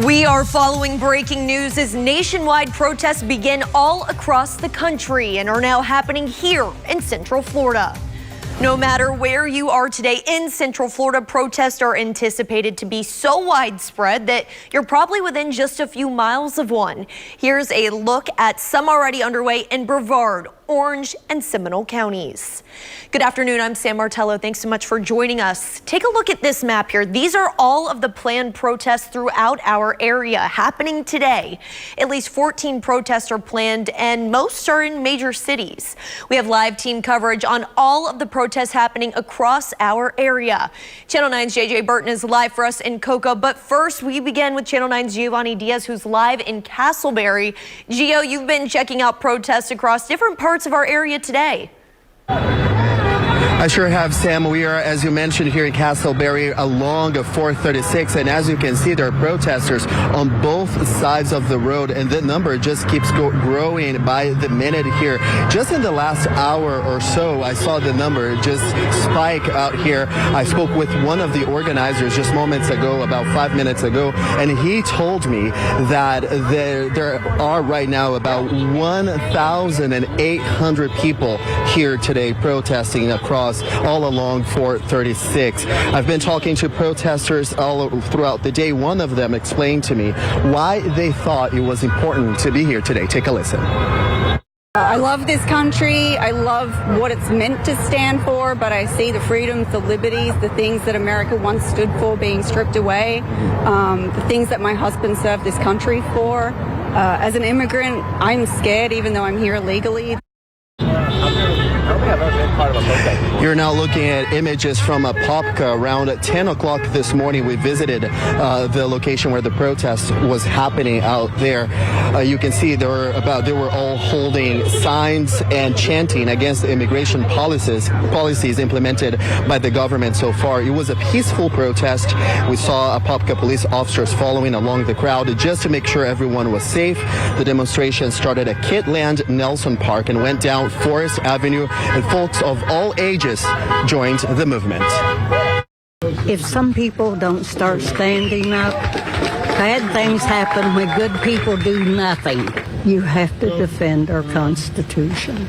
We are following breaking news as nationwide protests begin all across the country and are now happening here in Central Florida. No matter where you are today in Central Florida, protests are anticipated to be so widespread that you're probably within just a few miles of one. Here's a look at some already underway in Brevard, Orange, and Seminole counties. Good afternoon, I'm Sam Martello. Thanks so much for joining us. Take a look at this map here. These are all of the planned protests throughout our area happening today. At least 14 protests are planned and most are in major cities. We have live team coverage on all of the protests happening across our area. Channel 9's JJ Burton is live for us in Cocoa, but first we begin with Channel 9's Giovanni Diaz, who's live in Castleberry. Gio, you've been checking out protests across different parts of our area today. I sure have, Sam. We are, as you mentioned, here in Castleberry along 436, and as you can see, there are protesters on both sides of the road, and the number just keeps growing by the minute here. Just in the last hour or so, I saw the number just spike out here. I spoke with one of the organizers just moments ago, about 5 minutes ago, and he told me that there are right now about 1,800 people here today protesting across all along 436. I've been talking to protesters all throughout the day. One of them explained to me why they thought it was important to be here today. Take a listen. I love this country. I love what it's meant to stand for, but I see the freedoms, the liberties, the things that America once stood for being stripped away, the things that my husband served this country for. As an immigrant, I'm scared even though I'm here legally. You're now looking at images from Apopka. Around 10 o'clock this morning, we visited the location where the protest was happening out there. You can see they were all holding signs and chanting against the immigration policies implemented by the government so far. It was a peaceful protest. We saw Apopka police officers following along the crowd just to make sure everyone was safe. The demonstration started at Kitland Nelson Park and went down Forest Avenue, and folks of all ages joined the movement. If some people don't start standing up, bad things happen when good people do nothing. You have to defend our Constitution.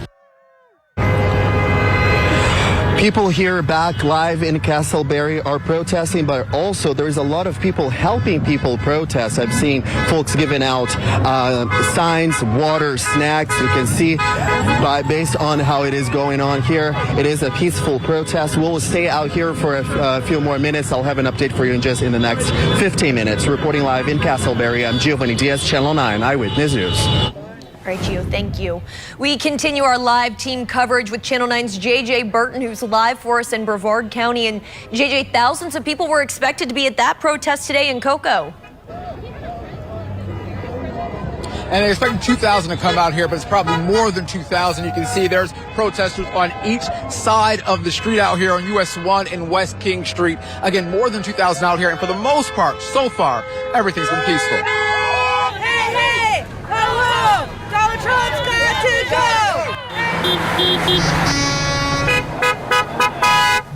People here back live in Castleberry are protesting, but also there's a lot of people helping people protest. I've seen folks giving out signs, water, snacks. You can see based on how it is going on here, it is a peaceful protest. We'll stay out here for a few more minutes. I'll have an update for you in the next 15 minutes. Reporting live in Castleberry, I'm Giovanni Diaz, Channel 9 Eyewitness News. All right, Gio, thank you. We continue our live team coverage with Channel 9's JJ Burton, who's live for us in Brevard County. And JJ, thousands of people were expected to be at that protest today in Cocoa. And they're expecting 2,000 to come out here, but it's probably more than 2,000. You can see there's protesters on each side of the street out here on US 1 and West King Street. Again, more than 2,000 out here. And for the most part, so far, everything's been peaceful. Trump's got to go!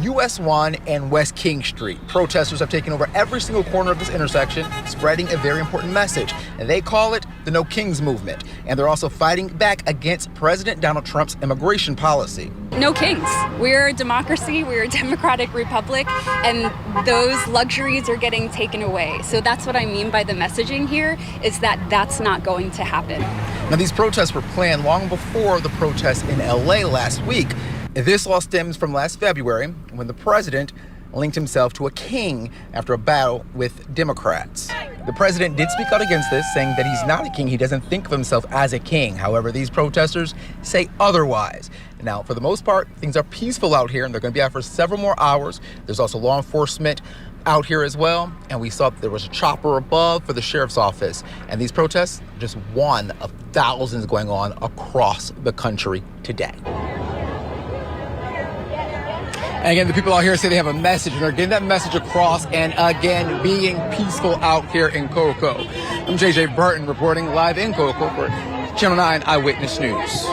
US 1 and West King Street. Protesters have taken over every single corner of this intersection, spreading a very important message. And they call it the No Kings movement. And they're also fighting back against President Donald Trump's immigration policy. No kings. We're a democracy, we're a democratic republic, and those luxuries are getting taken away. So that's what I mean by the messaging here, is that that's not going to happen. Now, these protests were planned long before the protests in LA last week. This all stems from last February when the president linked himself to a king after a battle with Democrats. The president did speak out against this, saying that he's not a king. He doesn't think of himself as a king. However, these protesters say otherwise. Now, for the most part, things are peaceful out here, and they're going to be out for several more hours. There's also law enforcement out here as well, and we saw there was a chopper above for the sheriff's office. And these protests, just one of thousands going on across the country today. And again, the people out here say they have a message, and they're getting that message across, and again, being peaceful out here in Cocoa. I'm JJ Burton reporting live in Cocoa for Channel 9 Eyewitness News.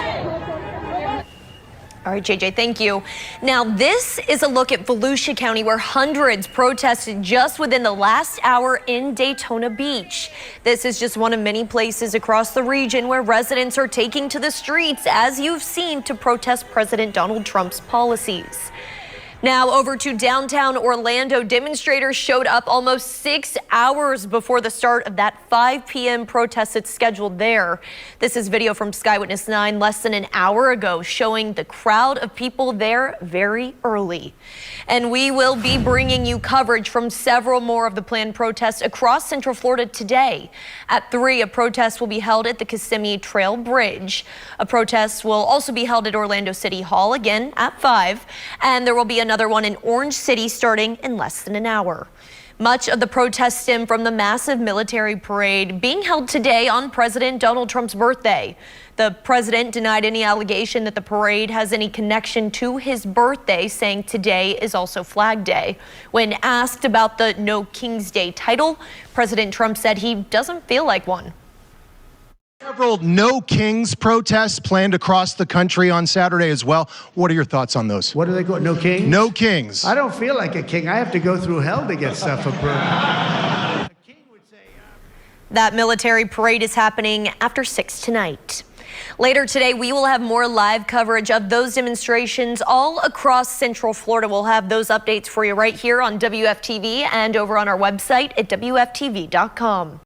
All right, JJ, thank you. Now, this is a look at Volusia County, where hundreds protested just within the last hour in Daytona Beach. This is just one of many places across the region where residents are taking to the streets, as you've seen, to protest President Donald Trump's policies. Now over to downtown Orlando. Demonstrators showed up almost 6 hours before the start of that 5 p.m. protest that's scheduled there. This is video from Sky Witness 9 less than an hour ago, showing the crowd of people there very early. And we will be bringing you coverage from several more of the planned protests across Central Florida today. At 3, a protest will be held at the Kissimmee Trail Bridge. A protest will also be held at Orlando City Hall again at 5, and there will be another one in Orange City starting in less than an hour. Much of the protests stem from the massive military parade being held today on President Donald Trump's birthday. The president denied any allegation that the parade has any connection to his birthday, saying today is also Flag Day. When asked about the No King's Day title, President Trump said he doesn't feel like one. Several No Kings protests planned across the country on Saturday as well. What are your thoughts on those? What do they call No Kings? No Kings. I don't feel like a king. I have to go through hell to get stuff approved. That military parade is happening after 6 tonight. Later today, we will have more live coverage of those demonstrations all across Central Florida. We'll have those updates for you right here on WFTV and over on our website at WFTV.com.